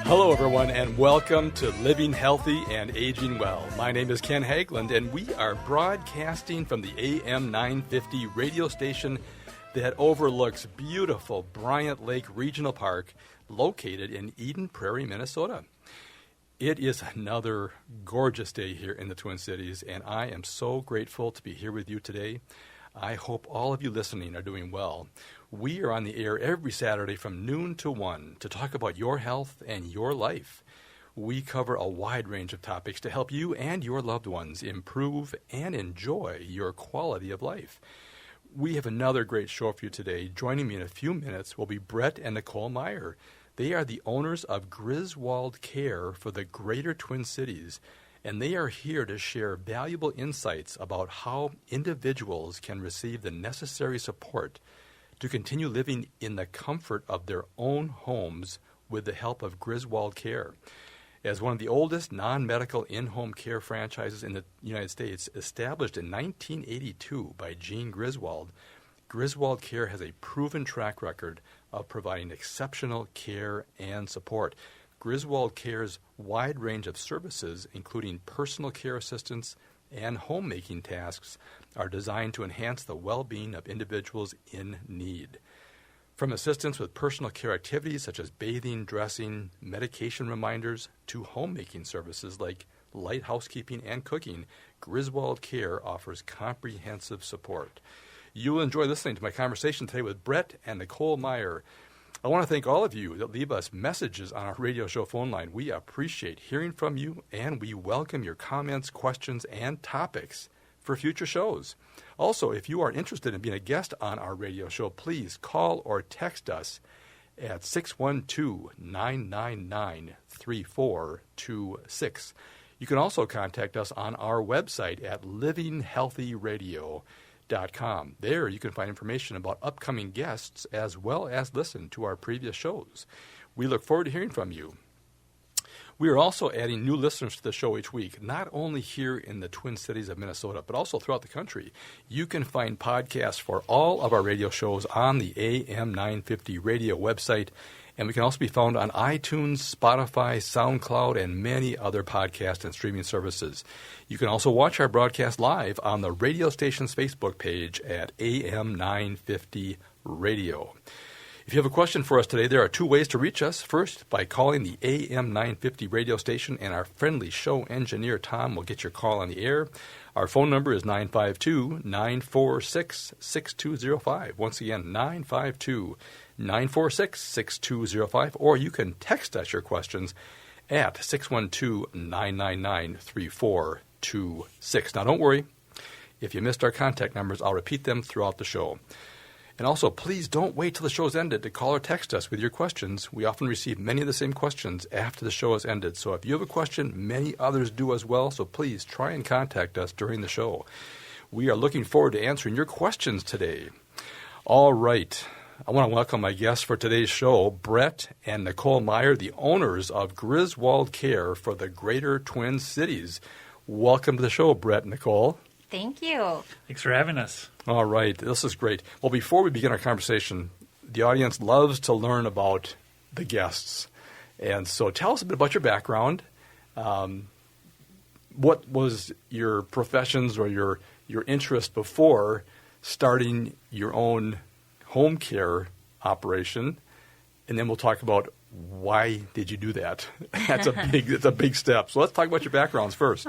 Hello, everyone, and welcome to Living Healthy and Aging Well. My name is Ken Haglind, and we are broadcasting from the AM 950 radio station that overlooks beautiful Bryant Lake Regional Park located in Eden Prairie, Minnesota. It is another gorgeous day here in the Twin Cities, and I am so grateful to be here with you today. I hope all of you listening are doing well. We are on the air every Saturday from noon to 1 to talk about your health and your life. We cover a wide range of topics to help you and your loved ones improve and enjoy your quality of life. We have another great show for you today. Joining me in a few minutes will be Brett and Nicole Myhre. They are the owners of Griswold Care for the Greater Twin Cities, and they are here to share valuable insights about how individuals can receive the necessary support to continue living in the comfort of their own homes with the help of Griswold Care. As one of the oldest non-medical in-home care franchises in the United States, established in 1982 by Jean Griswold, Griswold Care has a proven track record of providing exceptional care and support. Griswold Care's wide range of services, including personal care assistance and homemaking tasks, are designed to enhance the well-being of individuals in need. From assistance with personal care activities such as bathing, dressing, medication reminders, to homemaking services like light housekeeping and cooking, Griswold Care offers comprehensive support. You will enjoy listening to my conversation today with Brett and Nicole Myhre. I want to thank all of you that leave us messages on our radio show phone line. We appreciate hearing from you, and we welcome your comments, questions, and topics for future shows. Also, if you are interested in being a guest on our radio show, please call or text us at 612-999-3426. You can also contact us on our website at livinghealthyradio.com. There you can find information about upcoming guests as well as listen to our previous shows. We look forward to hearing from you. We are also adding new listeners to the show each week, not only here in the Twin Cities of Minnesota, but also throughout the country. You can find podcasts for all of our radio shows on the AM 950 radio website, and we can also be found on iTunes, Spotify, SoundCloud, and many other podcast and streaming services. You can also watch our broadcast live on the radio station's Facebook page at AM 950 Radio. If you have a question for us today, there are two ways to reach us. First, by calling the AM 950 radio station, and our friendly show engineer, Tom, will get your call on the air. Our phone number is 952-946-6205. Once again, 952-946-6205. Or you can text us your questions at 612-999-3426. Now, don't worry. If you missed our contact numbers, I'll repeat them throughout the show. And also, please don't wait till the show is ended to call or text us with your questions. We often receive many of the same questions after the show has ended. So if you have a question, many others do as well. So please try and contact us during the show. We are looking forward to answering your questions today. All right. I want to welcome my guests for today's show, Brett and Nicole Myhre, the owners of Griswold Care for the Greater Twin Cities. Welcome to the show, Brett and Nicole. Thank you. Thanks for having us. All right. This is great. Well, before we begin our conversation, the audience loves to learn about the guests. And so tell us a bit about your background. What was your professions or your interest before starting your own home care operation? And then we'll talk about why did you do that. It's a big step. So let's talk about your backgrounds first.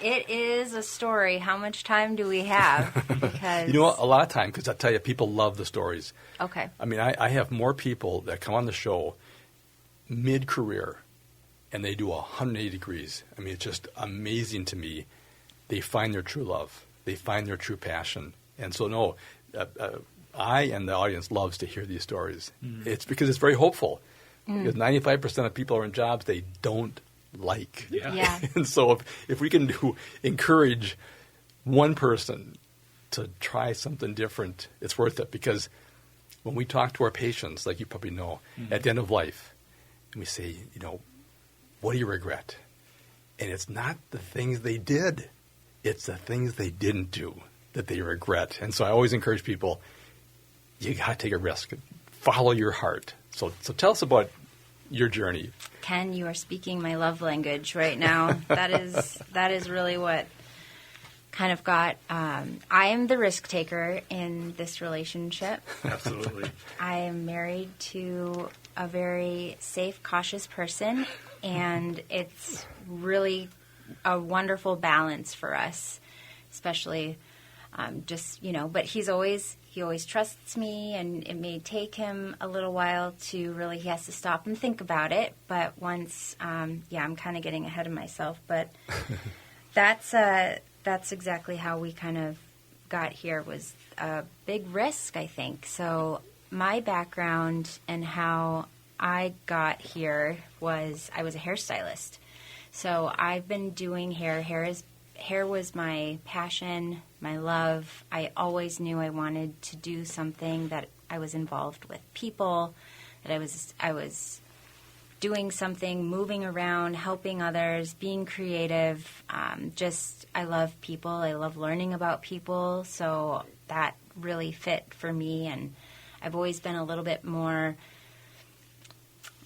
It is a story. How much time do we have? Because you know what? A lot of time, because I tell you, people love the stories. Okay. I mean, I have more people that come on the show mid-career, and they do 180 degrees. I mean, it's just amazing to me. They find their true love. They find their true passion. And so, I and the audience loves to hear these stories. It's because it's very hopeful. Because 95% of people are in jobs they don't like. Yeah. And so if we can encourage one person to try something different, it's worth it. Because when we talk to our patients, like you probably know, at the end of life, and we say, what do you regret? And it's not the things they did. It's the things they didn't do that they regret. And so I always encourage people, you got to take a risk. Follow your heart. So tell us about your journey? Ken, you are speaking my love language right now. That is really what kind of got. I am the risk taker in this relationship. Absolutely. I am married to a very safe, cautious person, and it's really a wonderful balance for us, especially but he always trusts me, and it may take him a little while he has to stop and think about it. But once, I'm kind of getting ahead of myself, but that's exactly how we kind of got here, was a big risk, I think. So my background and how I got here was I was a hairstylist. So I've been doing hair. Hair was my passion, my love. I always knew I wanted to do something that I was involved with people, that I was doing something, moving around, helping others, being creative. I love people. I love learning about people. So that really fit for me. And I've always been a little bit more,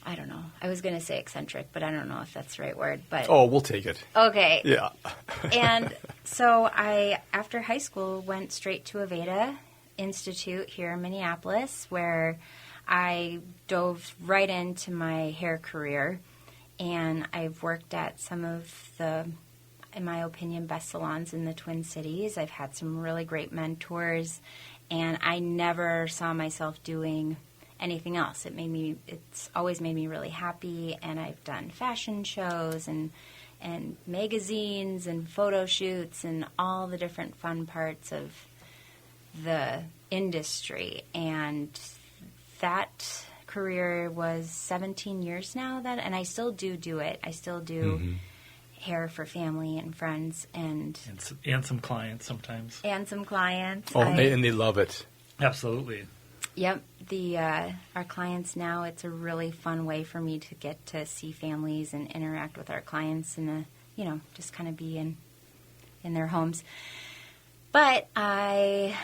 I don't know. I was going to say eccentric, but I don't know if that's the right word. But Oh, we'll take it. Okay. Yeah. And so I, after high school, went straight to Aveda Institute here in Minneapolis, where I dove right into my hair career. And I've worked at some of the, in my opinion, best salons in the Twin Cities. I've had some really great mentors, and I never saw myself doing anything else. It's always made me really happy, and I've done fashion shows and magazines and photo shoots and all the different fun parts of the industry. And that career was 17 years now, and I still do it. I still do hair for family and friends and some clients sometimes. And some clients. Oh, and they love it. Absolutely. Yep. Our clients now, it's a really fun way for me to get to see families and interact with our clients and, just kind of be in their homes. But it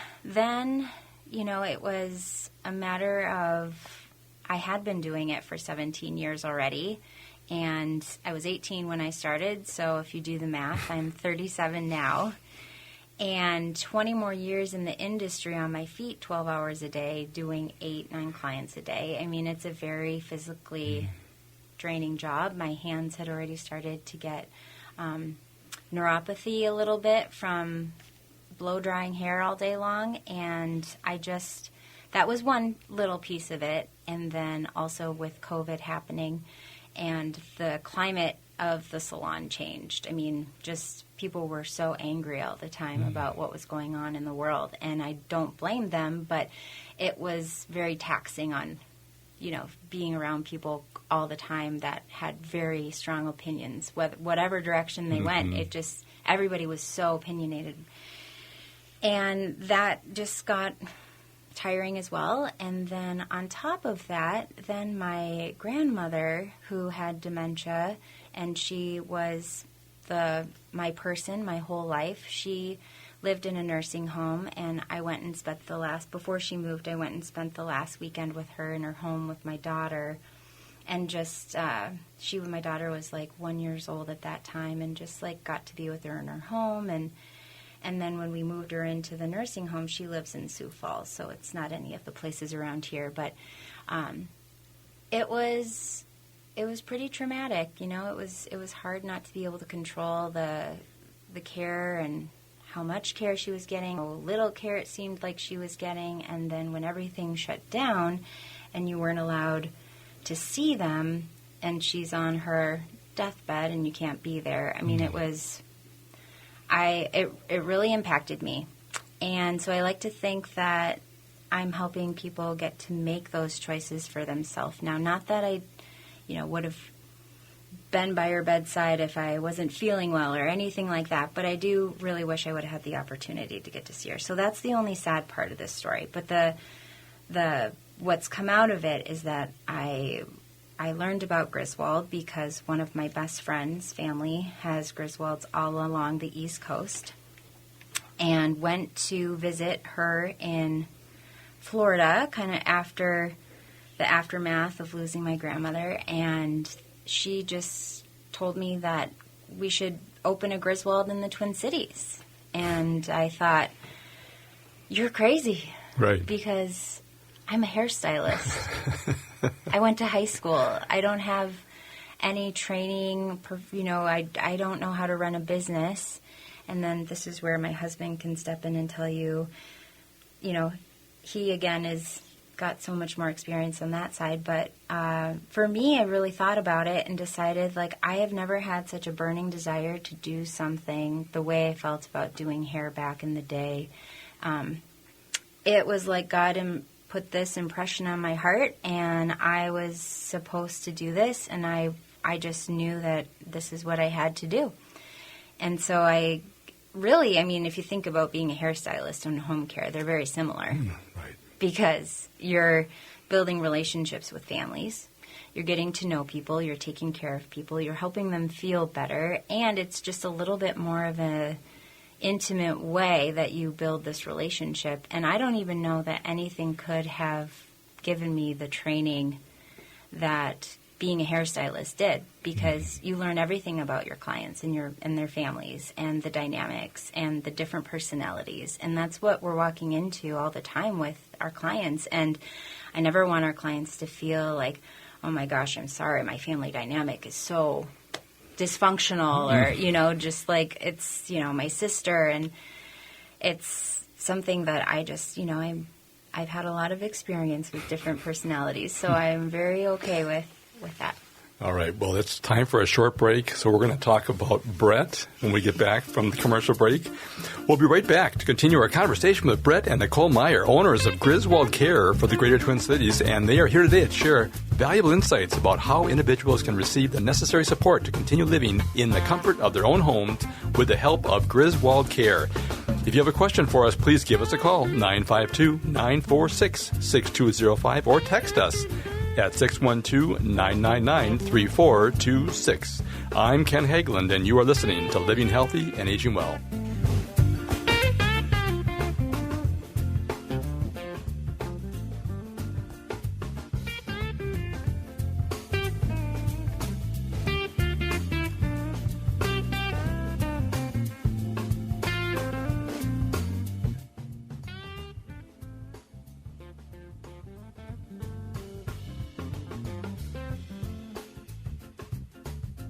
was a matter of, I had been doing it for 17 years already, and I was 18 when I started, so if you do the math, I'm 37 now. And 20 more years in the industry on my feet, 12 hours a day, doing 8-9 clients a day. I mean, it's a very physically draining job. My hands had already started to get neuropathy a little bit from blow-drying hair all day long. And that was one little piece of it. And then also with COVID happening and the climate of the salon changed. I mean, just people were so angry all the time about what was going on in the world, and I don't blame them, but it was very taxing on, being around people all the time that had very strong opinions. Whatever direction they went, everybody was so opinionated. And that just got tiring as well. And then on top of that, then my grandmother, who had dementia, and she was my person my whole life. She lived in a nursing home, and I went and spent before she moved, I went and spent the last weekend with her in her home with my daughter. And just, my daughter was like 1 year old at that time, and just like got to be with her in her home. And then when we moved her into the nursing home, she lives in Sioux Falls, so it's not any of the places around here. But it was pretty traumatic, It was hard not to be able to control the care and how much care she was getting, how little care it seemed like she was getting, and then when everything shut down and you weren't allowed to see them, and she's on her deathbed and you can't be there. I mean, it really impacted me, and so I like to think that I'm helping people get to make those choices for themselves now. Not that I would have been by her bedside if I wasn't feeling well or anything like that. But I do really wish I would have had the opportunity to get to see her. So that's the only sad part of this story. But the what's come out of it is that I learned about Griswold because one of my best friends' family has Griswolds all along the East Coast, and went to visit her in Florida kind of after the aftermath of losing my grandmother, and she just told me that we should open a Griswold in the Twin Cities. And I thought, you're crazy. Right. Because I'm a hairstylist. I went to high school. I don't have any training. I don't know how to run a business. And then this is where my husband can step in and tell you, he again is got so much more experience on that side. But for me, I really thought about it and decided, I have never had such a burning desire to do something the way I felt about doing hair back in the day. It was like God put this impression on my heart, and I was supposed to do this, and I just knew that this is what I had to do. And so if you think about being a hairstylist and home care, they're very similar. Right. Because you're building relationships with families, you're getting to know people, you're taking care of people, you're helping them feel better, and it's just a little bit more of an intimate way that you build this relationship. And I don't even know that anything could have given me the training that being a hairstylist did, because you learn everything about your clients and their families and the dynamics and the different personalities. And that's what we're walking into all the time with our clients. And I never want our clients to feel like, oh my gosh, I'm sorry, my family dynamic is so dysfunctional, or, just like it's, my sister. And it's something that I just, I've had a lot of experience with different personalities. So I'm very okay with that. All right. Well, it's time for a short break, so we're going to talk about Brett when we get back from the commercial break. We'll be right back to continue our conversation with Brett and Nicole Myhre, owners of Griswold Care for the Greater Twin Cities, and they are here today to share valuable insights about how individuals can receive the necessary support to continue living in the comfort of their own homes with the help of Griswold Care. If you have a question for us, please give us a call, 952-946-6205, or text us at 612-999-3426. I'm Ken Haglind, and you are listening to Living Healthy and Aging Well.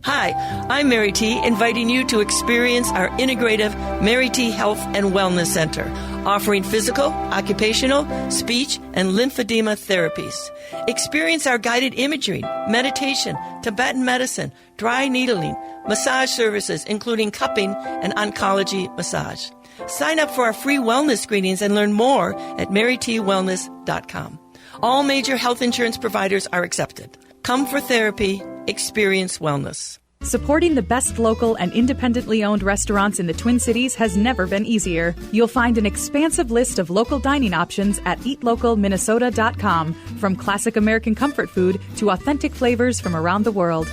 Hi, I'm Mary T., inviting you to experience our integrative Mary T. Health and Wellness Center, offering physical, occupational, speech, and lymphedema therapies. Experience our guided imagery, meditation, Tibetan medicine, dry needling, massage services, including cupping and oncology massage. Sign up for our free wellness screenings and learn more at marytwellness.com. All major health insurance providers are accepted. Come for therapy, experience wellness. Supporting the best local and independently owned restaurants in the Twin Cities has never been easier. You'll find an expansive list of local dining options at eatlocalminnesota.com, from classic American comfort food to authentic flavors from around the world.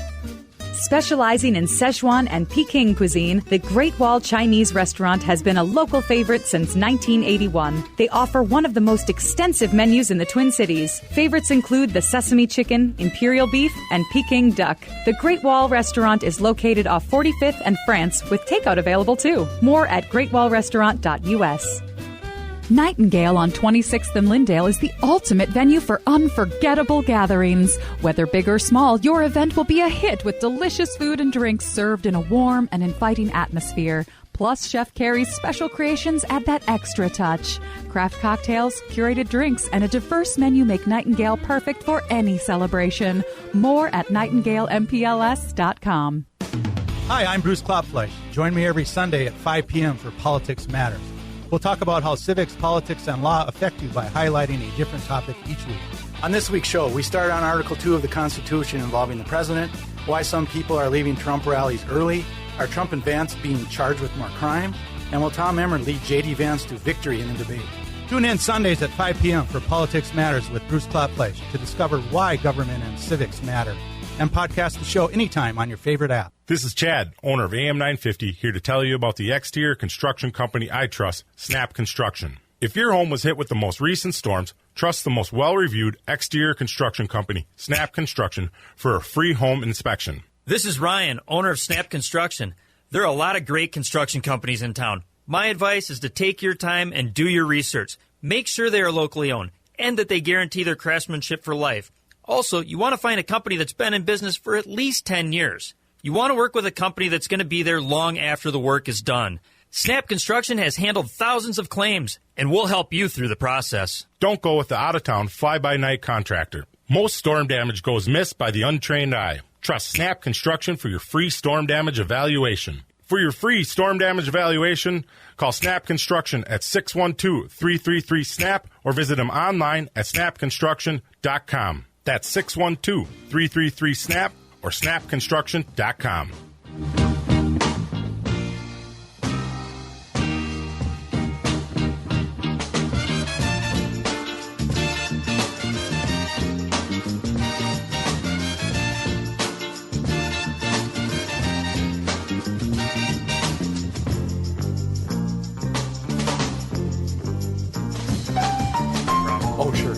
Specializing in Szechuan and Peking cuisine, the Great Wall Chinese restaurant has been a local favorite since 1981. They offer one of the most extensive menus in the Twin Cities. Favorites include the sesame chicken, imperial beef, and Peking duck. The Great Wall restaurant is located off 45th and France, with takeout available too. More at greatwallrestaurant.us. Nightingale on 26th and Lyndale is the ultimate venue for unforgettable gatherings. Whether big or small, your event will be a hit with delicious food and drinks served in a warm and inviting atmosphere. Plus, Chef Carrie's special creations add that extra touch. Craft cocktails, curated drinks, and a diverse menu make Nightingale perfect for any celebration. More at nightingalempls.com. Hi, I'm Bruce Klopfleisch. Join me every Sunday at 5 p.m. for Politics Matters. We'll talk about how civics, politics, and law affect you by highlighting a different topic each week. On this week's show, we start on Article 2 of the Constitution involving the president, why some people are leaving Trump rallies early, are Trump and Vance being charged with more crime, and will Tom Emmer lead J.D. Vance to victory in the debate. Tune in Sundays at 5 p.m. for Politics Matters with Bruce Klopfleisch to discover why government and civics matter. And podcast the show anytime on your favorite app. This is Chad, owner of AM 950, here to tell you about the exterior construction company I trust, Snap Construction. If your home was hit with the most recent storms, Trust the most well-reviewed exterior construction company, Snap Construction, for a free home inspection. This is Ryan, owner of Snap Construction. There are a lot of great construction companies in town. My advice is to take your time and do your research. Make sure they are locally owned and that they guarantee their craftsmanship for life. Also, you want to find a company that's been in business for at least 10 years. You want to work with a company that's going to be there long after the work is done. Snap Construction has handled thousands of claims, and we'll help you through the process. Don't go with the out-of-town, fly-by-night contractor. Most storm damage goes missed by the untrained eye. Trust Snap Construction for your free storm damage evaluation. For your free storm damage evaluation, call Snap Construction at 612-333-SNAP or visit them online at snapconstruction.com. That's 612-333-SNAP or snapconstruction.com. Oh, sure.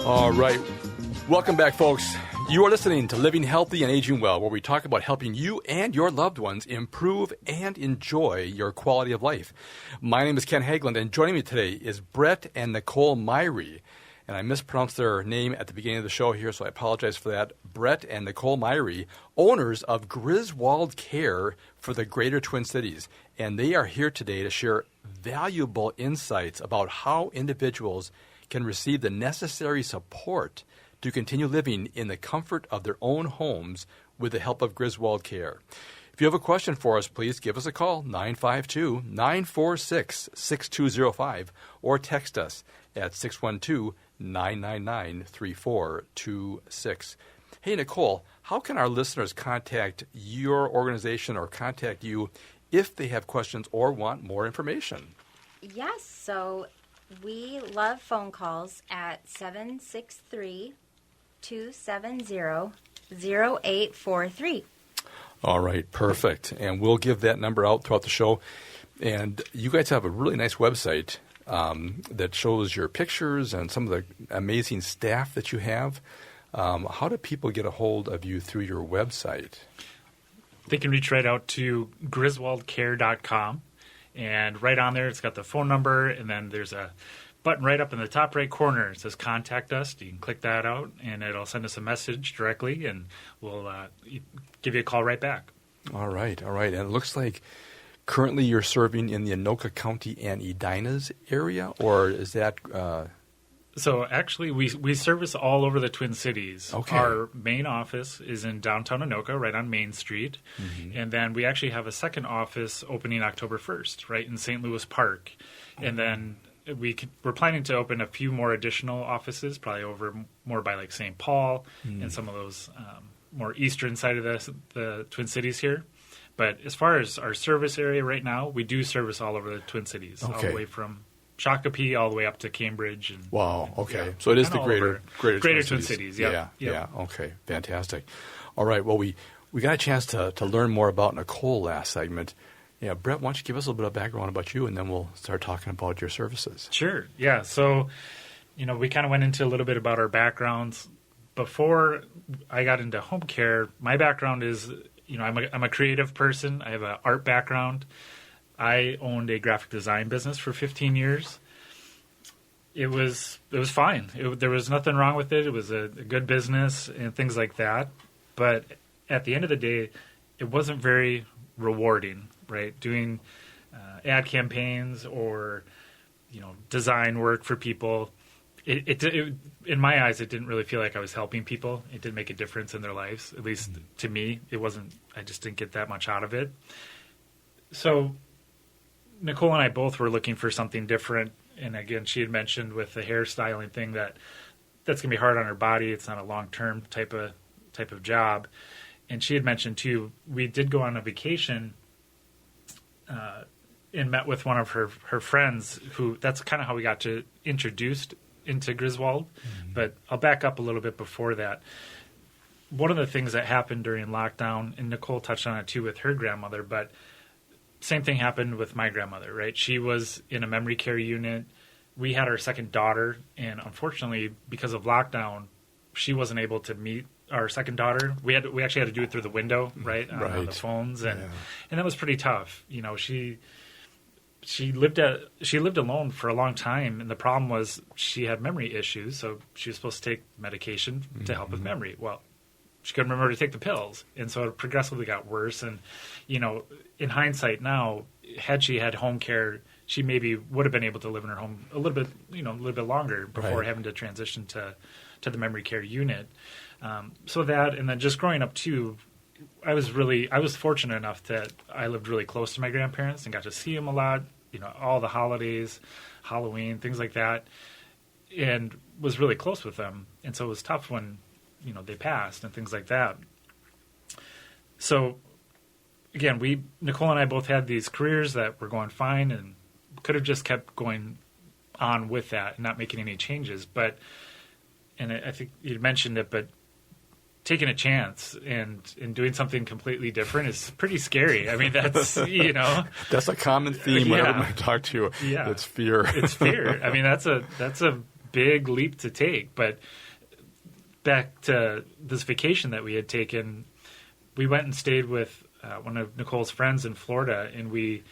All right. Welcome back, folks. You are listening to Living Healthy and Aging Well, where we talk about helping you and your loved ones improve and enjoy your quality of life. My name is Ken Haglind, and joining me today is Brett and Nicole Myhre. And I mispronounced their name at the beginning of the show here, so I apologize for that. Brett and Nicole Myhre, owners of Griswold Care for the Greater Twin Cities. And they are here today to share valuable insights about how individuals can receive the necessary support to continue living in the comfort of their own homes with the help of Griswold Care. If you have a question for us, please give us a call, 952-946-6205, or text us at 612-999-3426. Hey, Nicole, how can our listeners contact your organization or contact you if they have questions or want more information? Yes, so we love phone calls at 763-270-0843. All right, perfect. And we'll give that number out throughout the show. And you guys have a really nice website that shows your pictures and some of the amazing staff that you have. How do people get a hold of you through your website? They can reach right out to griswoldcare.com. And right on there, it's got the phone number, and then there's a button right up in the top right corner. It says Contact Us. You can click that out, and it'll send us a message directly, and we'll give you a call right back. All right. And it looks like currently you're serving in the Anoka County and Edina's area, or is that... So actually, we service all over the Twin Cities. Okay. Our main office is in downtown Anoka, right on Main Street. Mm-hmm. And then we actually have a second office opening October 1st, right in St. Louis Park. Mm-hmm. And then we're planning to open a few more additional offices, probably over more by like St. Paul and some of those more eastern side of the Twin Cities here. But as far as our service area right now, we do service all over the Twin Cities, all the way from Shakopee all the way up to Cambridge. And, wow, okay. Yeah, so it is the greater Twin Cities. Yep. Yeah, okay, fantastic. All right, well, we got a chance to learn more about Nicole last segment. Yeah, Brett, why don't you give us a little bit of background about you, and then we'll start talking about your services. Sure, yeah. So, we kind of went into a little bit about our backgrounds. Before I got into home care, my background is, I'm a creative person. I have an art background. I owned a graphic design business for 15 years. It was fine. There was nothing wrong with it. It was a good business and things like that. But at the end of the day, it wasn't very rewarding, right? Doing ad campaigns or design work for people. It in my eyes, it didn't really feel like I was helping people. It didn't make a difference in their lives. At least to me, it wasn't. I just didn't get that much out of it. So Nicole and I both were looking for something different. And again, she had mentioned with the hairstyling thing that's going to be hard on her body. It's not a long-term type of job. And she had mentioned too, we did go on a vacation and met with one of her friends who, that's kind of how we got introduced into Griswold, but I'll back up a little bit before that. One of the things that happened during lockdown, and Nicole touched on it too with her grandmother, but same thing happened with my grandmother, right? She was in a memory care unit. We had our second daughter, and unfortunately, because of lockdown, she wasn't able to meet our second daughter. We actually had to do it through the window, right, on the phones, and that was pretty tough. You know, she lived alone for a long time, and the problem was she had memory issues, so she was supposed to take medication to help with memory. Well, she couldn't remember to take the pills, and so it progressively got worse. And you know, in hindsight now, had she had home care, she maybe would have been able to live in her home a little bit longer before having to transition to the memory care unit. So that, and then just growing up too, I was fortunate enough that I lived really close to my grandparents and got to see them a lot, you know, all the holidays, Halloween, things like that, and was really close with them. And so it was tough when, you know, they passed and things like that. So again, Nicole and I both had these careers that were going fine and could have just kept going on with that and not making any changes. But, and I think you mentioned it, but taking a chance and doing something completely different is pretty scary. I mean, that's, you know. That's a common theme whenever I talk to you. Yeah. It's fear. It's fear. I mean, that's a big leap to take. But back to this vacation that we had taken, we went and stayed with one of Nicole's friends in Florida, and we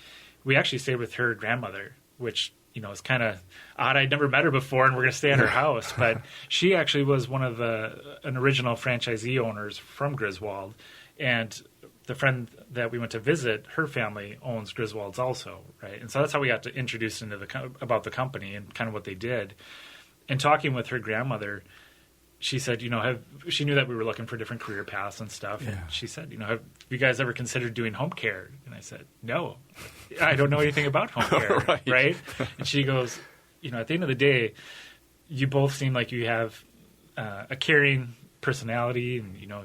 actually stayed with her grandmother, which, you know, is kind of odd. I'd never met her before, and we're going to stay at her house. But she actually was one of an original franchisee owners from Griswold, and the friend that we went to visit, her family owns Griswold's also, right? And so that's how we got to introduce into about the company and kind of what they did. And talking with her grandmother, she said, you know, she knew that we were looking for different career paths and stuff. Yeah. And she said, you know, have you guys ever considered doing home care? And I said, no, I don't know anything about home care, right? And she goes, you know, at the end of the day, you both seem like you have a caring personality, and, you know,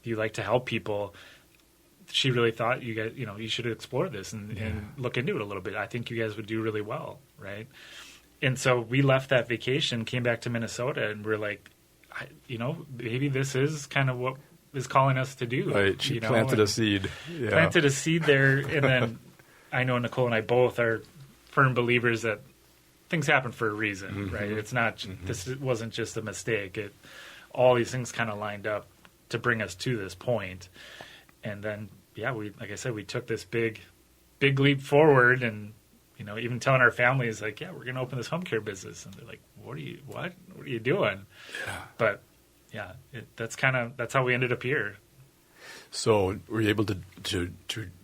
you like to help people. She really thought you guys, you know, you should explore this and look into it a little bit. I think you guys would do really well, right? And so we left that vacation, came back to Minnesota, and we're like, you know, maybe this is kind of what is calling us to do. Right. She planted a seed. Yeah. Planted a seed there. And then I know Nicole and I both are firm believers that things happen for a reason, right? It's not, this wasn't just a mistake. All these things kind of lined up to bring us to this point. And then, like I said, we took this big leap forward, and, you know, even telling our families, like, yeah, we're going to open this home care business. And they're like, what are you doing? Yeah. But yeah, that's how we ended up here. So were you able to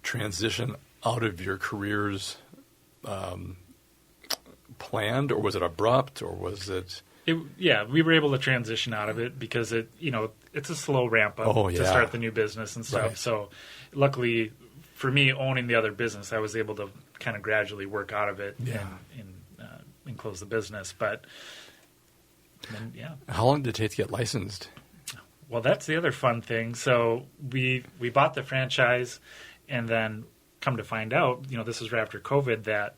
transition out of your careers planned, or was it abrupt, or was it? We were able to transition out of it because it's a slow ramp up to start the new business and stuff. Right. So luckily for me, owning the other business, I was able to kind of gradually work out of it and close the business. But then, how long did it take to get licensed? Well, that's the other fun thing. So we bought the franchise, and then come to find out, this was right after COVID, that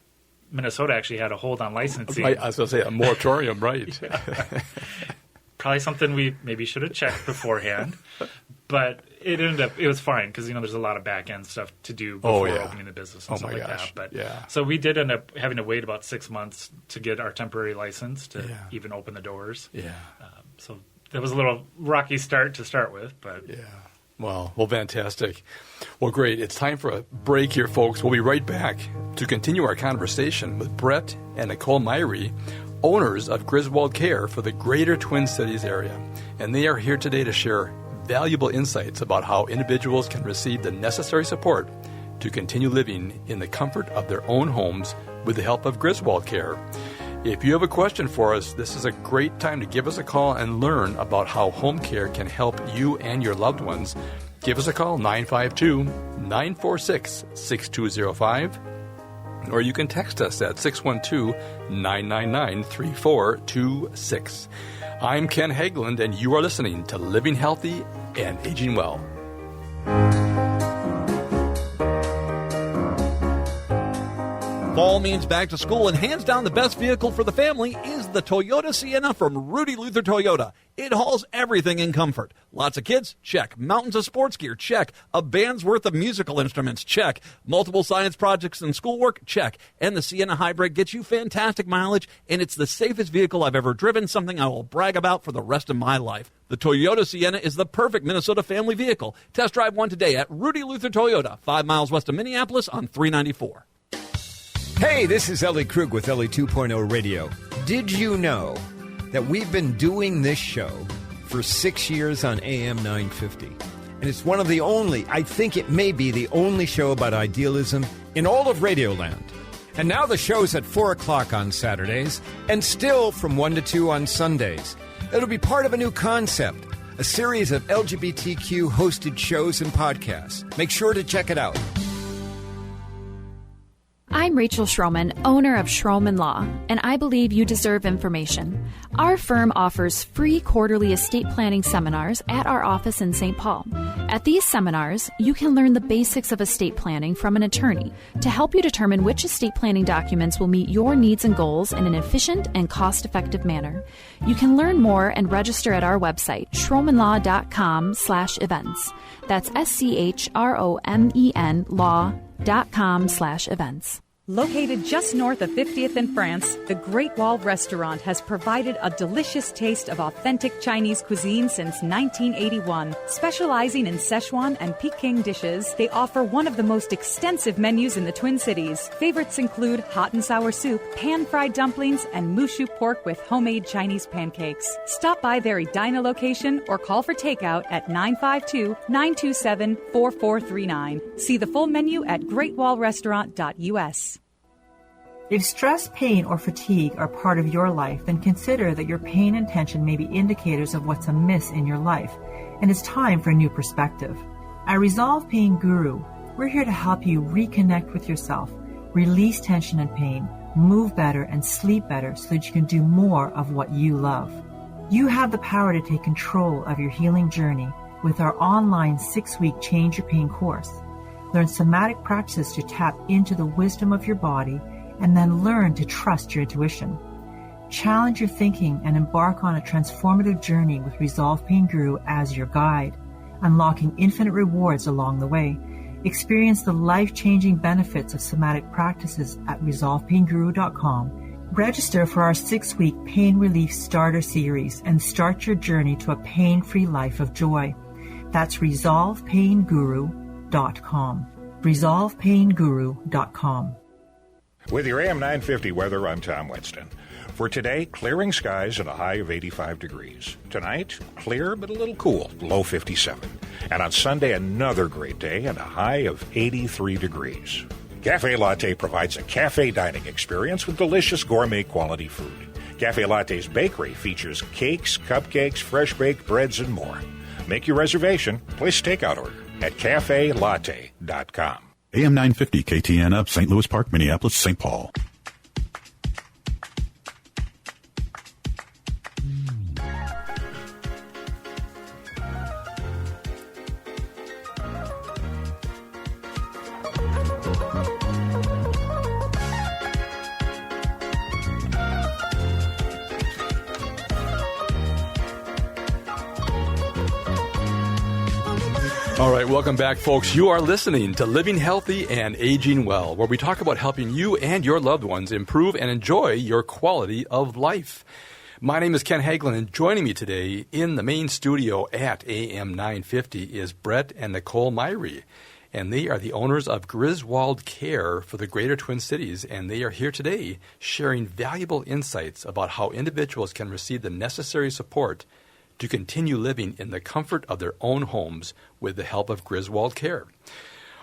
Minnesota actually had a hold on licensing. Right, I was going to say a moratorium, right? Probably something we maybe should have checked beforehand, but it was fine because there's a lot of back end stuff to do before opening the business and stuff like that. But so we did end up having to wait about 6 months to get our temporary license to even open the doors. Yeah. So that was a little rocky start to start with, but Well, fantastic. Well, great. It's time for a break here, folks. We'll be right back to continue our conversation with Brett and Nicole Myhre, owners of Griswold Care for the greater Twin Cities area. And they are here today to share valuable insights about how individuals can receive the necessary support to continue living in the comfort of their own homes with the help of Griswold Care. If you have a question for us, this is a great time to give us a call and learn about how home care can help you and your loved ones. Give us a call, 952-946-6205, or you can text us at 612-999-3426. I'm Ken Haglind, and you are listening to Living Healthy and Aging Well. Fall means back to school, and hands down the best vehicle for the family is the Toyota Sienna from Rudy Luther Toyota. It hauls everything in comfort. Lots of kids? Check. Mountains of sports gear? Check. A band's worth of musical instruments? Check. Multiple science projects and schoolwork? Check. And the Sienna Hybrid gets you fantastic mileage, and it's the safest vehicle I've ever driven, something I will brag about for the rest of my life. The Toyota Sienna is the perfect Minnesota family vehicle. Test drive one today at Rudy Luther Toyota, 5 miles west of Minneapolis on 394. Hey, this is Ellie Krug with Ellie 2.0 Radio. Did you know that we've been doing this show for 6 years on AM 950? And it's one of the only, I think it may be the only show about idealism in all of Radioland. And now the show's at 4 o'clock on Saturdays and still from 1 to 2 on Sundays. It'll be part of a new concept, a series of LGBTQ hosted shows and podcasts. Make sure to check it out. I'm Rachel Schroman, owner of Schroman Law, and I believe you deserve information. Our firm offers free quarterly estate planning seminars at our office in St. Paul. At these seminars, you can learn the basics of estate planning from an attorney to help you determine which estate planning documents will meet your needs and goals in an efficient and cost-effective manner. You can learn more and register at our website, schromenlaw.com/events. That's SCHROMEN law.com/events. Located just north of 50th in France, the Great Wall Restaurant has provided a delicious taste of authentic Chinese cuisine since 1981. Specializing in Szechuan and Peking dishes, they offer one of the most extensive menus in the Twin Cities. Favorites include hot and sour soup, pan-fried dumplings, and mushu pork with homemade Chinese pancakes. Stop by their Edina location or call for takeout at 952-927-4439. See the full menu at greatwallrestaurant.us. If stress, pain, or fatigue are part of your life, then consider that your pain and tension may be indicators of what's amiss in your life, and it's time for a new perspective. At Resolve Pain Guru, we're here to help you reconnect with yourself, release tension and pain, move better, and sleep better so that you can do more of what you love. You have the power to take control of your healing journey with our online 6-week Change Your Pain course. Learn somatic practices to tap into the wisdom of your body and then learn to trust your intuition. Challenge your thinking and embark on a transformative journey with Resolve Pain Guru as your guide, unlocking infinite rewards along the way. Experience the life-changing benefits of somatic practices at resolvepainguru.com. Register for our 6-week Pain Relief Starter Series and start your journey to a pain-free life of joy. That's resolvepainguru.com. resolvepainguru.com. With your AM 950 weather, I'm Tom Winston. For today, clearing skies and a high of 85 degrees. Tonight, clear but a little cool, low 57. And on Sunday, another great day and a high of 83 degrees. Cafe Latte provides a cafe dining experience with delicious gourmet quality food. Cafe Latte's bakery features cakes, cupcakes, fresh-baked breads, and more. Make your reservation, place takeout order at cafelatte.com. AM 950 KTN up, St. Louis Park, Minneapolis, St. Paul. All right, welcome back, folks. You are listening to Living Healthy and Aging Well, where we talk about helping you and your loved ones improve and enjoy your quality of life. My name is Ken Haglind, and joining me today in the main studio at AM 950 is Brett and Nicole Myhre, and they are the owners of Griswold Care for the Greater Twin Cities, and they are here today sharing valuable insights about how individuals can receive the necessary support to continue living in the comfort of their own homes with the help of Griswold Care.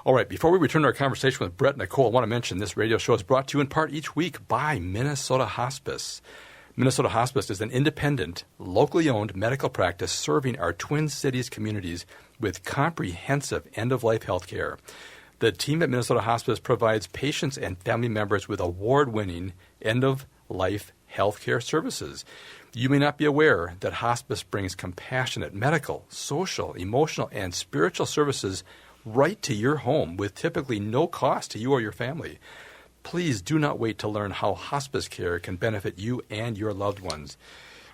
All right, before we return to our conversation with Brett and Nicole, I want to mention this radio show is brought to you in part each week by Minnesota Hospice. Minnesota Hospice is an independent, locally owned medical practice serving our Twin Cities communities with comprehensive end-of-life health care. The team at Minnesota Hospice provides patients and family members with award-winning end-of-life health care services. You may not be aware that hospice brings compassionate medical, social, emotional, and spiritual services right to your home with typically no cost to you or your family. please do not wait to learn how hospice care can benefit you and your loved ones.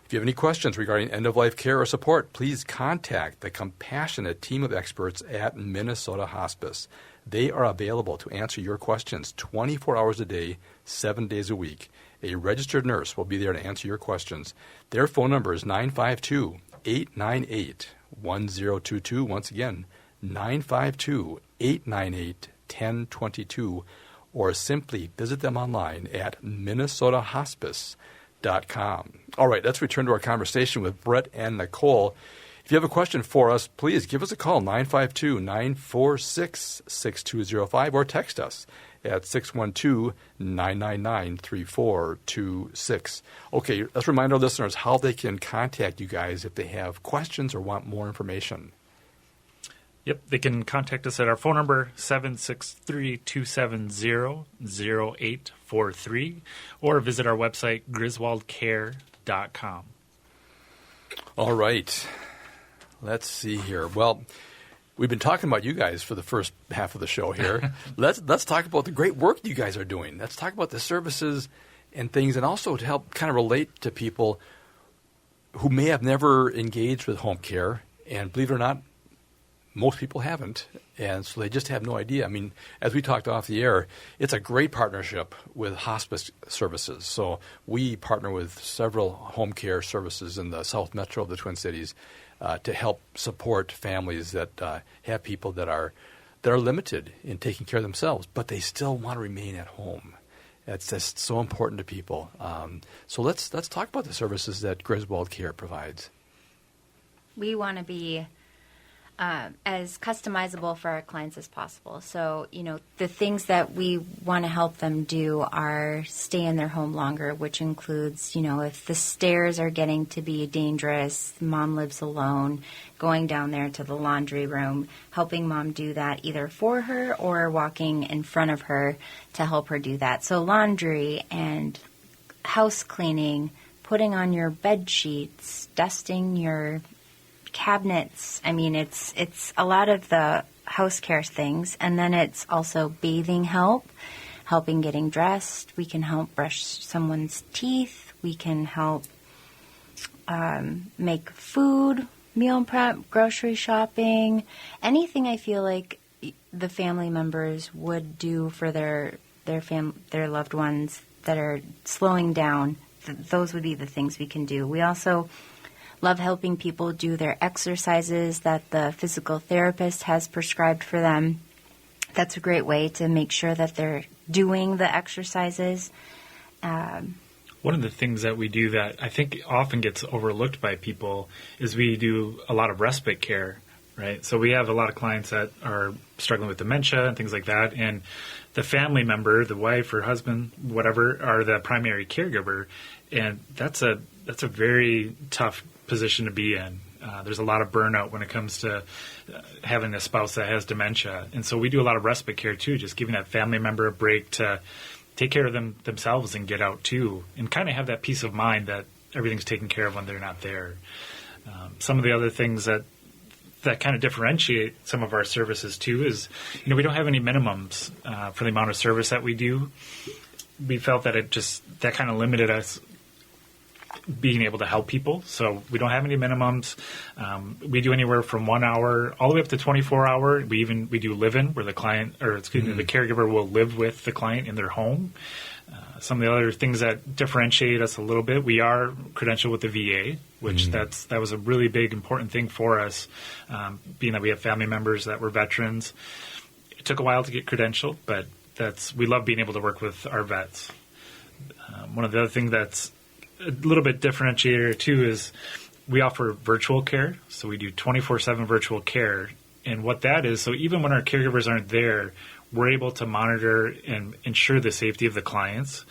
If you have any questions regarding end-of-life care or support, please contact the compassionate team of experts at Minnesota Hospice. They are available to answer your questions 24 hours a day, 7 days a week. A registered nurse will be there to answer your questions. Their phone number is 952-898-1022. Once again, 952-898-1022, or simply visit them online at minnesotahospice.com. All right, let's return to our conversation with Brett and Nicole. If you have a question for us, please give us a call, 952-946-6205, or text us at 612-999-3426. Okay, let's remind our listeners how they can contact you guys if they have questions or want more information. Yep, they can contact us at our phone number, 763-270-0843, or visit our website, griswoldcare.com. All right. Let's see here. Well, we've been talking about you guys for the first half of the show here. Let's talk about the great work you guys are doing. Let's talk about the services and things, and also to help kind of relate to people who may have never engaged with home care. And believe it or not, most people haven't, and so they just have no idea. I mean, as we talked off the air, it's a great partnership with hospice services. So we partner with several home care services in the South Metro of the Twin Cities to help support families that have people that are limited in taking care of themselves, but they still want to remain at home. It's just so important to people. So let's talk about the services that Griswold Care provides. We want to be as customizable for our clients as possible. So, the things that we want to help them do are stay in their home longer, which includes, if the stairs are getting to be dangerous, mom lives alone, going down there to the laundry room, helping mom do that either for her or walking in front of her to help her do that. So laundry and house cleaning, putting on your bed sheets, dusting your cabinets. I mean, it's a lot of the house care things, and then it's also bathing help, helping getting dressed. We can help brush someone's teeth. We can help make food, meal prep, grocery shopping, anything I feel like the family members would do for their loved ones that are slowing down. Those would be the things we can do. We also love helping people do their exercises that the physical therapist has prescribed for them. That's a great way to make sure that they're doing the exercises. One of the things that we do that I think often gets overlooked by people is we do a lot of respite care, right? So we have a lot of clients that are struggling with dementia and things like that, and the family member, the wife or husband, whatever, are the primary caregiver, and that's a very tough position to be in. There's a lot of burnout when it comes to having a spouse that has dementia. And so we do a lot of respite care too, just giving that family member a break to take care of themselves and get out too, and kind of have that peace of mind that everything's taken care of when they're not there. Some of the other things that kind of differentiate some of our services too is, we don't have any minimums for the amount of service that we do. We felt that that kind of limited us being able to help people. So we don't have any minimums. We do anywhere from 1 hour all the way up to 24 hour. We do live-in where the client, or excuse me, the caregiver will live with the client in their home. Some of the other things that differentiate us a little bit, we are credentialed with the VA, which that was a really big important thing for us, being that we have family members that were veterans. It took a while to get credentialed, but we love being able to work with our vets. One of the other things that's a little bit differentiator too is we offer virtual care. So we do 24/7 virtual care. And what that is, so even when our caregivers aren't there, we're able to monitor and ensure the safety of the clients.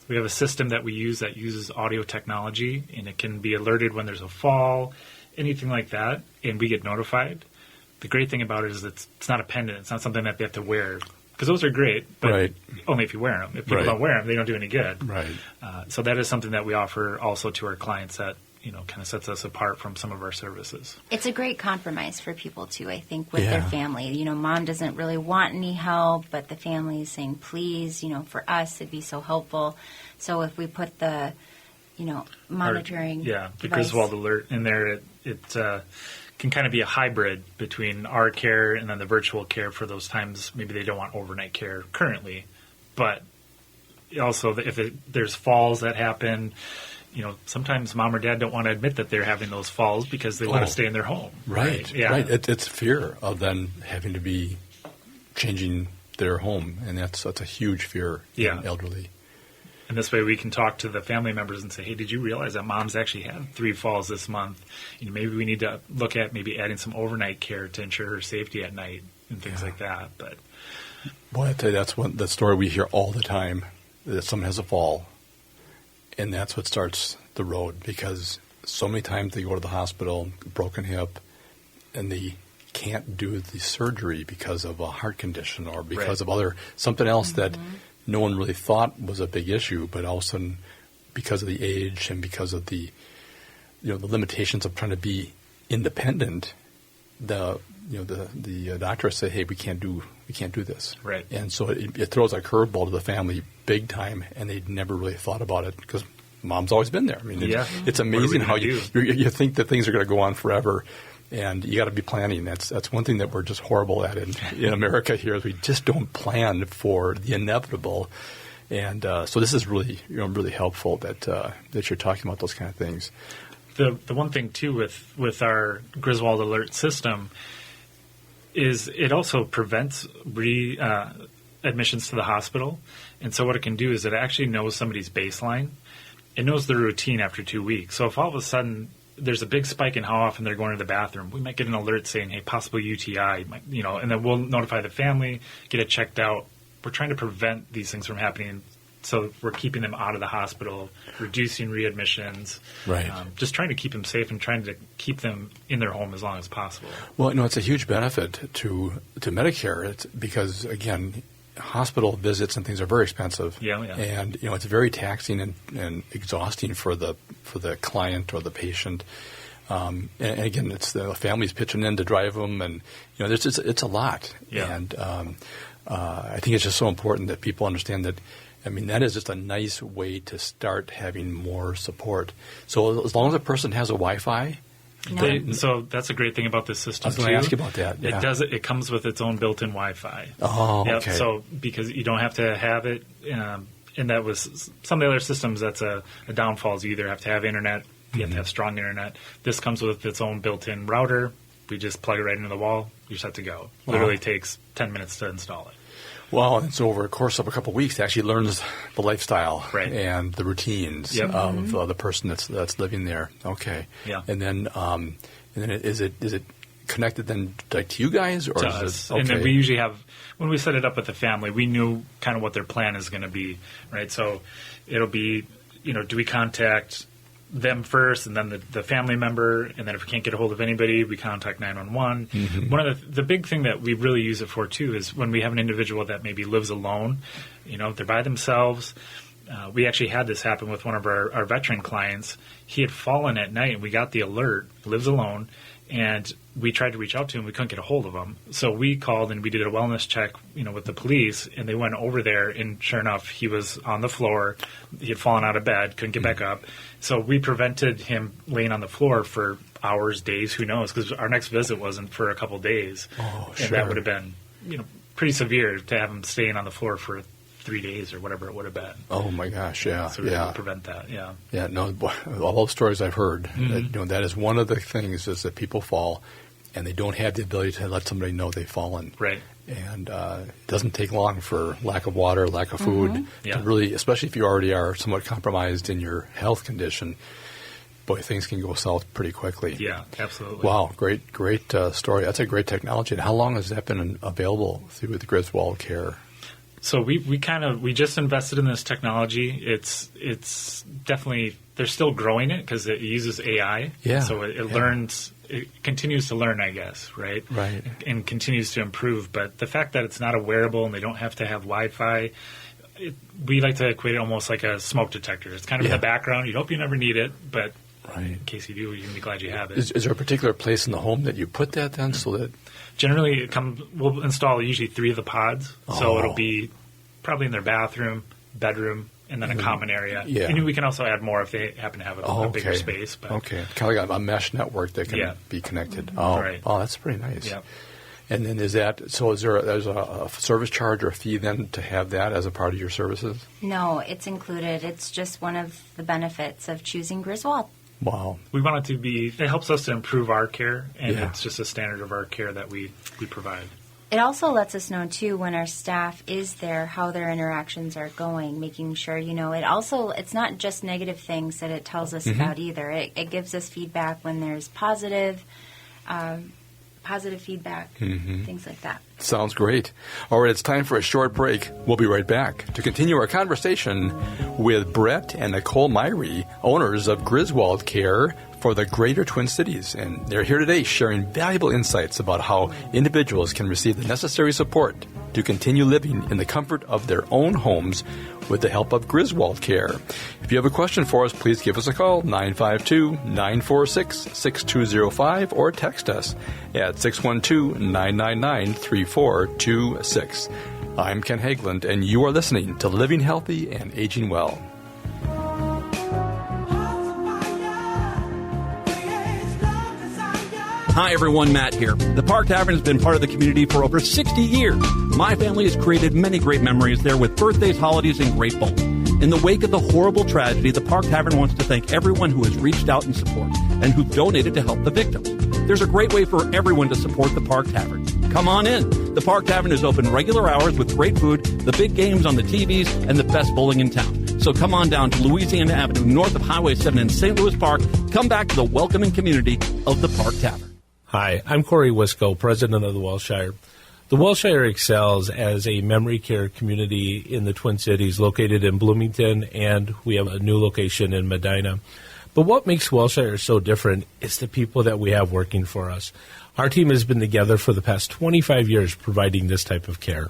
We have a system that we use that uses audio technology, and it can be alerted when there's a fall, anything like that, and we get notified. The great thing about it is it's not a pendant. It's not something that they have to wear. Because those are great, but only if you wear them. If people don't wear them, they don't do any good. Right. So that is something that we offer also to our clients that kind of sets us apart from some of our services. It's a great compromise for people, too, I think, with their family. Mom doesn't really want any help, but the family is saying, please, for us, it'd be so helpful. So if we put the, monitoring the device. Griswold alert in there, it can kind of be a hybrid between our care and then the virtual care for those times maybe they don't want overnight care currently. But also, if there's falls that happen, sometimes mom or dad don't want to admit that they're having those falls because they want to stay in their home. Right. Yeah. Right. It's fear of them having to be changing their home, and that's a huge fear in elderly. And this way we can talk to the family members and say, hey, did you realize that mom's actually had 3 falls this month? Maybe we need to look at maybe adding some overnight care to ensure her safety at night and things like that. But boy, I tell you, that's the story we hear all the time, that someone has a fall. And that's what starts the road, because so many times they go to the hospital, broken hip, and they can't do the surgery because of a heart condition or because of something else that no one really thought was a big issue, but all of a sudden, because of the age and because of the the limitations of trying to be independent, the doctors say, hey, we can't do this. Right. And so it throws a curveball to the family big time, and they never really thought about it because mom's always been there. I mean, it's amazing how you think that things are going to go on forever, and you got to be planning. That's one thing that we're just horrible at in America here, is we just don't plan for the inevitable. And so this is really really helpful that you're talking about those kind of things. The one thing too with our Griswold alert system is it also prevents admissions to the hospital. And so what it can do is it actually knows somebody's baseline. It knows their routine after 2 weeks. So if all of a sudden there's a big spike in how often they're going to the bathroom, we might get an alert saying, hey, possible UTI, and then we'll notify the family, get it checked out. We're trying to prevent these things from happening. So we're keeping them out of the hospital, reducing readmissions, just trying to keep them safe and trying to keep them in their home as long as possible. Well, it's a huge benefit to Medicare. It's because, again, hospital visits and things are very expensive. And it's very taxing and exhausting for the client or the patient. And again, it's the families pitching in to drive them, and it's a lot. And I think it's just so important that people understand that. I mean, that is just a nice way to start having more support. So as long as a person has a Wi-Fi. So that's a great thing about this system, I was going to ask you about that. Yeah. It comes with its own built-in Wi-Fi. Oh, okay. So because you don't have to have it, and that was some of the other systems, that's a downfall, is you either have to have internet, you have to have strong internet. This comes with its own built-in router. We just plug it right into the wall. You're set to go. Literally takes 10 minutes to install it. Well, and so over the course of a couple of weeks, it actually learns the lifestyle and the routines of the person that's living there. Okay. Yeah. And then is it connected then to you guys, or to is us? it okay? And then we usually have, when we set it up with the family, we knew kind of what their plan is going to be, right? So it'll be, do we contact them first and then the family member, and then if we can't get a hold of anybody, we contact 911. One of the big thing that we really use it for too is when we have an individual that maybe lives alone, they're by themselves. We actually had this happen with one of our veteran clients. He had fallen at night, and we got the alert, lives alone, and we tried to reach out to him. We couldn't get a hold of him. So we called and we did a wellness check, with the police, and they went over there, and sure enough, he was on the floor. He had fallen out of bed, couldn't get back up. So we prevented him laying on the floor for hours, days, who knows, because our next visit wasn't for a couple days. Oh, sure. And that would have been, pretty severe to have him staying on the floor for 3 days or whatever it would have been. Oh my gosh, yeah. So we had to prevent that, Yeah, no, all those stories I've heard, that is one of the things is that people fall and they don't have the ability to let somebody know they've fallen. Right. And it doesn't take long for lack of water, lack of food to really, especially if you already are somewhat compromised in your health condition, boy, things can go south pretty quickly. Yeah, absolutely. Wow, great story. That's a great technology. And how long has that been available through the Griswold Care? So we just invested in this technology. It's definitely, they're still growing it because it uses AI. Yeah. So it learns, it continues to learn, I guess, right? Right. And continues to improve. But the fact that it's not a wearable and they don't have to have Wi-Fi, we like to equate it almost like a smoke detector. It's kind of in the background. You hope you never need it, but Right. In case you do, you can be glad you have it. Is there a particular place in the home that you put that then, so that Generally, we'll install usually 3 of the pods, so Oh. it'll be probably in their bathroom, bedroom, and then a common area. Yeah. And we can also add more if they happen to have a bigger space. But Okay, kind of like a mesh network that can Yeah. be connected. Oh, Right. Oh, that's pretty nice. Yep. And then there's a service charge or a fee then to have that as a part of your services? No, it's included. It's just one of the benefits of choosing Griswold. Wow. we want it to be, it helps us to improve our care, and Yeah. it's just a standard of our care that we provide. It also lets us know, too, when our staff is there, how their interactions are going, making sure, it's not just negative things that it tells us about either. It gives us feedback when there's positive feedback, things like that. Sounds great. All right, it's time for a short break. We'll be right back to continue our conversation with Brett and Nicole Myhre, owners of Griswold Care for the Greater Twin Cities. And they're here today sharing valuable insights about how individuals can receive the necessary support to continue living in the comfort of their own homes with the help of Griswold Care. If you have a question for us, please give us a call, 952-946-6205, or text us at 612-999-3426. I'm Ken Haglind, and you are listening to Living Healthy and Aging Well. Hi everyone, Matt here. The Park Tavern has been part of the community for over 60 years. My family has created many great memories there with birthdays, holidays, and great bowls. In the wake of the horrible tragedy, the Park Tavern wants to thank everyone who has reached out in support and who donated to help the victims. There's a great way for everyone to support the Park Tavern. Come on in. The Park Tavern is open regular hours with great food, the big games on the TVs, and the best bowling in town. So come on down to Louisiana Avenue, north of Highway 7 in St. Louis Park. Come back to the welcoming community of the Park Tavern. Hi, I'm Corey Wisco, president of the Welshire. The Welshire excels as a memory care community in the Twin Cities, located in Bloomington, and we have a new location in Medina. But what makes Welshire so different is the people that we have working for us. Our team has been together for the past 25 years providing this type of care.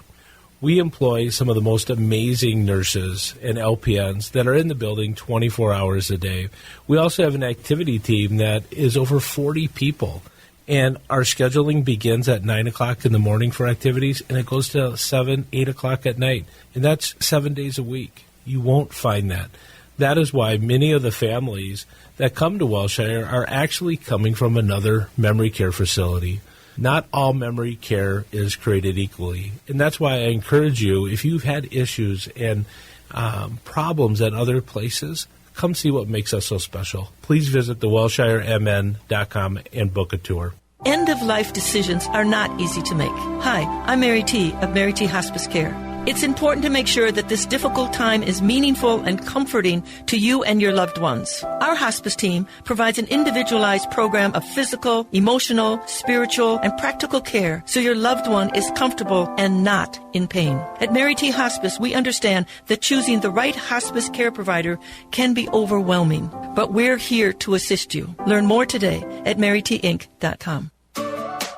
We employ some of the most amazing nurses and LPNs that are in the building 24 hours a day. We also have an activity team that is over 40 people. And our scheduling begins at 9 o'clock in the morning for activities, and it goes to 7, 8 o'clock at night. And that's 7 days a week. You won't find that. That is why many of the families that come to Welshire are actually coming from another memory care facility. Not all memory care is created equally. And that's why I encourage you, if you've had issues and problems at other places, come see what makes us so special. Please visit thewelshiremn.com and book a tour. End-of-life decisions are not easy to make. Hi, I'm Mary T. of Mary T. Hospice Care. It's important to make sure that this difficult time is meaningful and comforting to you and your loved ones. Our hospice team provides an individualized program of physical, emotional, spiritual, and practical care so your loved one is comfortable and not in pain. At Mary T. Hospice, we understand that choosing the right hospice care provider can be overwhelming, but we're here to assist you. Learn more today at marytinc.com.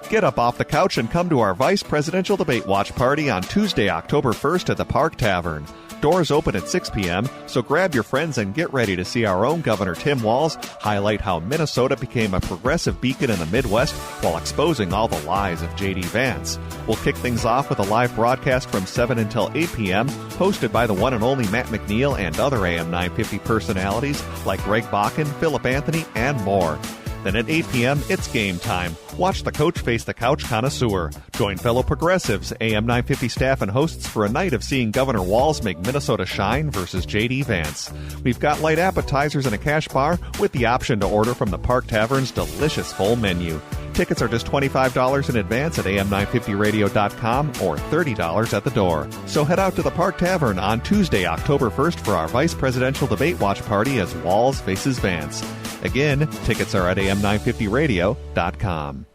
Get up off the couch and come to our Vice Presidential Debate Watch Party on Tuesday, October 1st at the Park Tavern. Doors open at 6 p.m., so grab your friends and get ready to see our own Governor Tim Walz highlight how Minnesota became a progressive beacon in the Midwest while exposing all the lies of J.D. Vance. We'll kick things off with a live broadcast from 7 until 8 p.m., hosted by the one and only Matt McNeil and other AM 950 personalities like Greg Bakken, Philip Anthony, and more. Then at 8 p.m., it's game time. Watch the coach face the couch connoisseur. Join fellow progressives, AM 950 staff, and hosts for a night of seeing Governor Walz make Minnesota shine versus J.D. Vance. We've got light appetizers and a cash bar with the option to order from the Park Tavern's delicious full menu. Tickets are just $25 in advance at am950radio.com or $30 at the door. So head out to the Park Tavern on Tuesday, October 1st for our Vice Presidential Debate Watch Party as Walz faces Vance. Again, tickets are at am950radio.com.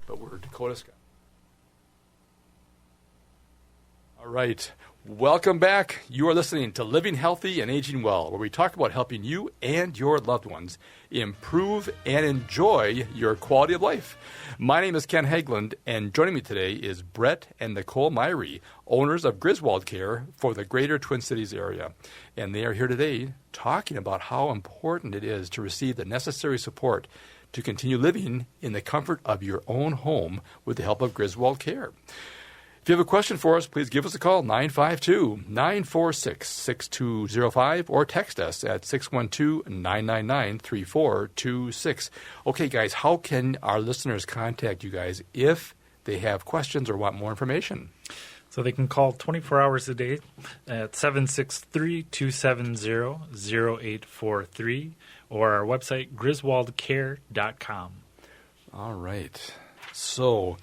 But we're Dakota Scott. All right. Welcome back. You are listening to Living Healthy and Aging Well, where we talk about helping you and your loved ones improve and enjoy your quality of life. My name is Ken Haglind, and joining me today is Brett and Nicole Myhre, owners of Griswold Care for the greater Twin Cities area. And they are here today talking about how important it is to receive the necessary support to continue living in the comfort of your own home with the help of Griswold Care. If you have a question for us, please give us a call, 952-946-6205, or text us at 612-999-3426. Okay, guys, how can our listeners contact you guys if they have questions or want more information? So they can call 24 hours a day at 763-270-0843 or our website, griswoldcare.com. All right. So,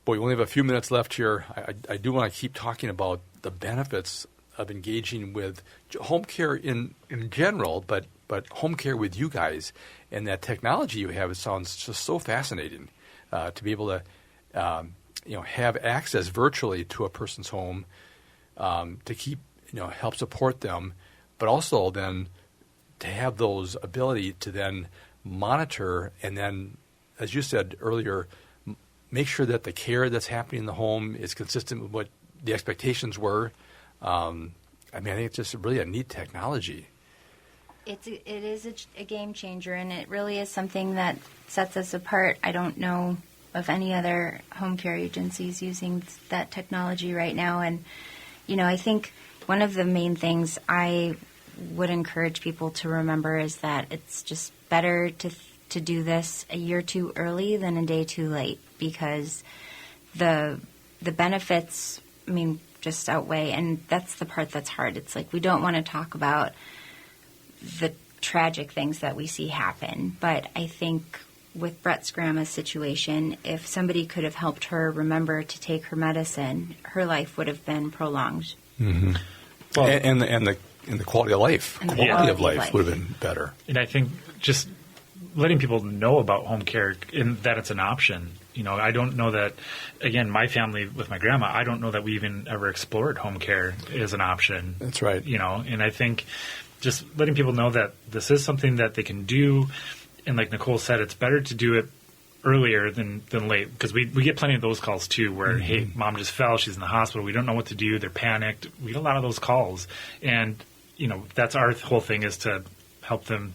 boy, we only have a few minutes left here. I do want to keep talking about the benefits of engaging with home care in general, but home care with you guys. And that technology you have, it sounds just so fascinating to be able to have access virtually to a person's home to keep, help support them, but also then to have those ability to then monitor and then, as you said earlier, make sure that the care that's happening in the home is consistent with what the expectations were. I think it's just really a neat technology. It is a game changer, and it really is something that sets us apart. I don't know of any other home care agencies using that technology right now. And, I think one of the main things I would encourage people to remember is that it's just better to do this a year too early than a day too late, because the benefits, just outweigh, and that's the part that's hard. It's like we don't want to talk about the tragic things that we see happen, but I think with Brett's grandma's situation, if somebody could have helped her remember to take her medicine, her life would have been prolonged. Mm-hmm. Well, and the quality of life, would have been better. And I think just letting people know about home care and that it's an option. I don't know that, again, my family with my grandma, I don't know that we even ever explored home care as an option. That's right. And I think just letting people know that this is something that they can do. And like Nicole said, it's better to do it earlier than late, because we get plenty of those calls too where, hey, mom just fell, she's in the hospital, we don't know what to do, they're panicked. We get a lot of those calls. And, that's our whole thing, is to help them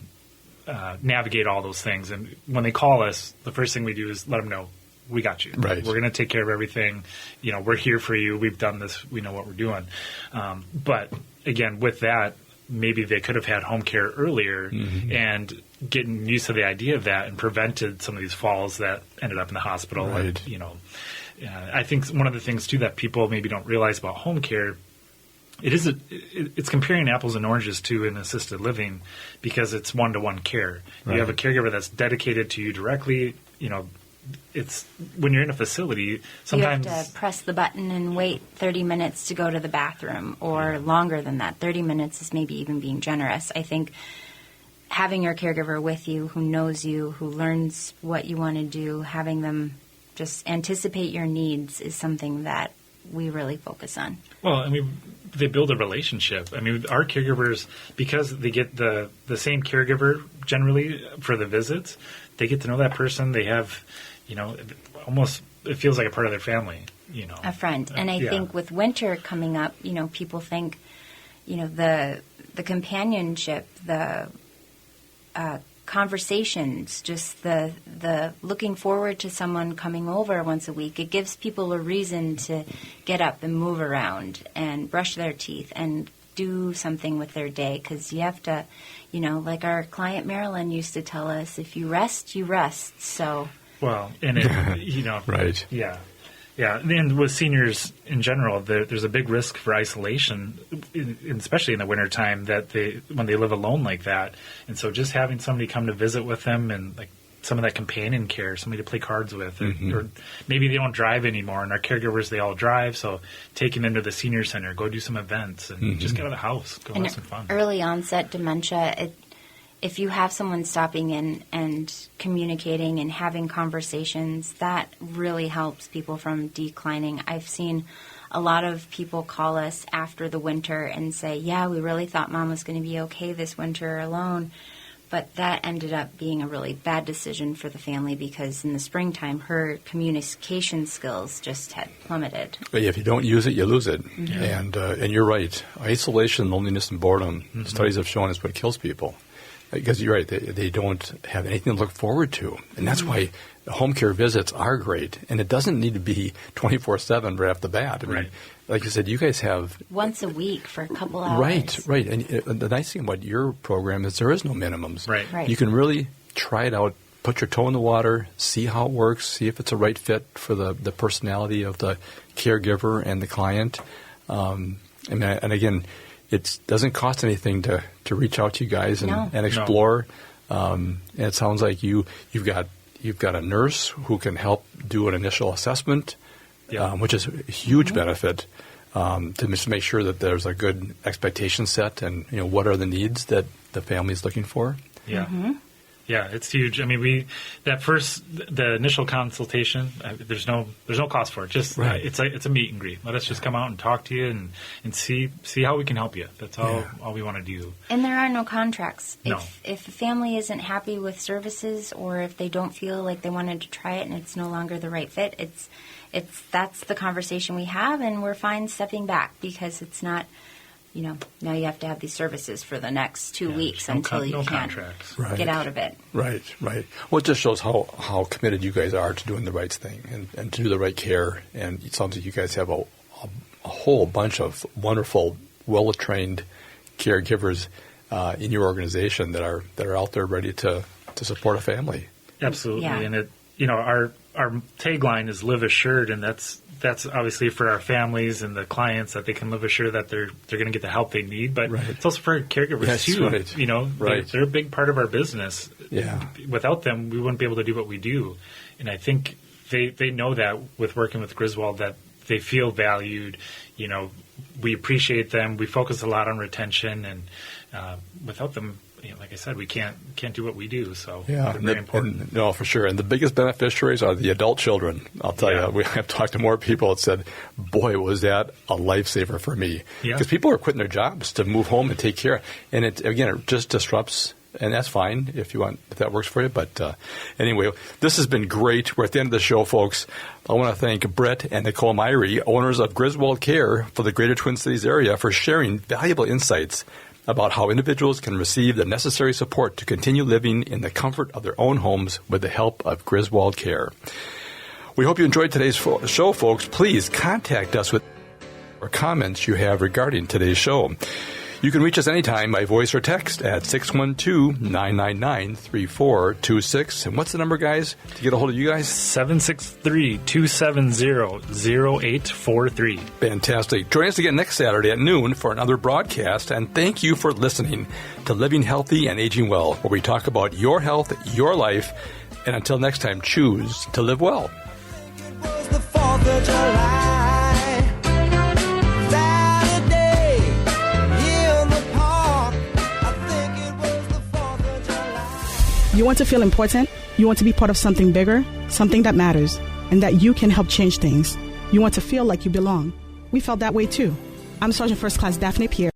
navigate all those things. And when they call us, the first thing we do is let them know, we got you. Right. We're going to take care of everything. We're here for you. We've done this. We know what we're doing. But again, with that, maybe they could have had home care earlier and getting used to the idea of that and prevented some of these falls that ended up in the hospital. Right. And, I think one of the things too that people maybe don't realize about home care, it's comparing apples and oranges to an assisted living, because it's one-to-one care. Right. You have a caregiver that's dedicated to you directly. It's when you're in a facility, sometimes you have to press the button and wait 30 minutes to go to the bathroom, or longer than that. 30 minutes is maybe even being generous. I think having your caregiver with you, who knows you, who learns what you want to do, having them just anticipate your needs is something that we really focus on. Well, they build a relationship. Our caregivers, because they get the same caregiver generally for the visits, they get to know that person. They have, almost, it feels like a part of their family, A friend. And I think with winter coming up, people think, the companionship, the conversations, just the looking forward to someone coming over once a week. It gives people a reason to get up and move around and brush their teeth and do something with their day, because you have to, like our client Marilyn used to tell us, if you rest, you rest. So well, and right, yeah. And with seniors in general, there's a big risk for isolation, especially in the wintertime, when they live alone like that. And so just having somebody come to visit with them, and like some of that companion care, somebody to play cards with, or maybe they don't drive anymore, and our caregivers, they all drive, so taking them to the senior center, go do some events, and just get out of the house, go have some fun. Early onset dementia, if you have someone stopping in and communicating and having conversations, that really helps people from declining. I've seen a lot of people call us after the winter and say, yeah, we really thought Mom was going to be okay this winter alone. But that ended up being a really bad decision for the family because in the springtime, her communication skills just had plummeted. But if you don't use it, you lose it. Mm-hmm. And you're right. Isolation, loneliness, and boredom, studies have shown is what kills people. Because you're right, they don't have anything to look forward to. And that's why home care visits are great. And it doesn't need to be 24/7 right off the bat. I mean, like you said, you guys have... once a week for a couple hours. Right. And the nice thing about your program is there is no minimums. Right. You can really try it out, put your toe in the water, see how it works, see if it's a right fit for the personality of the caregiver and the client. And again, it doesn't cost anything to reach out to you guys and explore. And it sounds like you've got a nurse who can help do an initial assessment, which is a huge benefit to just make sure that there's a good expectation set and what are the needs that the family is looking for. Yeah. Yeah, it's huge. I mean, the initial consultation, there's no cost for it. Just it's a meet and greet. Let us just come out and talk to you and see how we can help you. That's all we want to do. And there are no contracts. No. If a family isn't happy with services or if they don't feel like they wanted to try it and it's no longer the right fit, that's the conversation we have, and we're fine stepping back because it's not. Now you have to have these services for the next 2 weeks until you can get out of it. Right. Well, it just shows how committed you guys are to doing the right thing and to do the right care. And it sounds like you guys have a whole bunch of wonderful, well-trained caregivers in your organization that are out there ready to support a family. Absolutely. Yeah. And our tagline is "Live Assured," and that's obviously for our families and the clients that they can live assured that they're going to get the help they need. But it's also for caregivers too. Right. They're a big part of our business. Yeah. Without them, we wouldn't be able to do what we do. And I think they know that with working with Griswold, that they feel valued. We appreciate them. We focus a lot on retention, and without them, like I said, we can't do what we do. So they're very important. No, for sure. And the biggest beneficiaries are the adult children. I'll tell you, we have talked to more people that said, boy, was that a lifesaver for me. Because people are quitting their jobs to move home and take care. And it just disrupts, and that's fine if that works for you. But anyway, this has been great. We're at the end of the show, folks. I want to thank Brett and Nicole Myhre, owners of Griswold Care for the Greater Twin Cities area, for sharing valuable insights about how individuals can receive the necessary support to continue living in the comfort of their own homes with the help of Griswold Care. We hope you enjoyed today's show, folks. Please contact us with or comments you have regarding today's show. You can reach us anytime by voice or text at 612-999-3426. And what's the number, guys, to get a hold of you guys? 763-270-0843. Fantastic. Join us again next Saturday at noon for another broadcast. And thank you for listening to Living Healthy and Aging Well, where we talk about your health, your life. And until next time, choose to live well. It was the 4th of July. You want to feel important? You want to be part of something bigger, something that matters, and that you can help change things. You want to feel like you belong. We felt that way too. I'm Sergeant First Class Daphne Pierre.